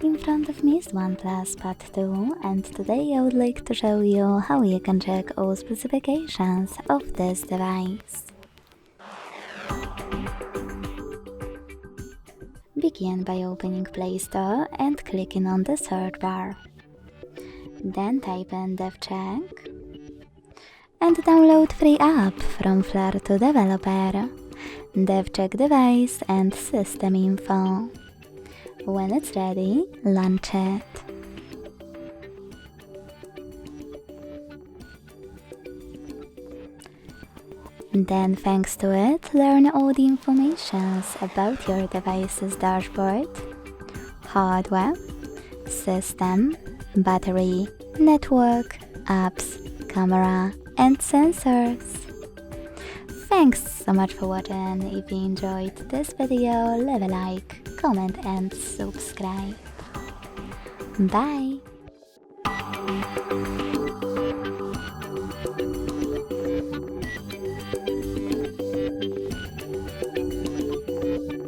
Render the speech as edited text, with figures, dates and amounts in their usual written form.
In front of me is OnePlus Pad 2, and today I would like to show you how you can check all specifications of this device. Begin by opening Play Store and clicking on the search bar. Then type in DevCheck and download free app from Flare to Developer, DevCheck device and system info. When it's ready, launch it. Then, thanks to it, learn all the information about your device's dashboard, hardware, system, battery, network, apps, camera, and sensors. Thanks so much for watching. If you enjoyed this video, leave a like, comment and subscribe. Bye!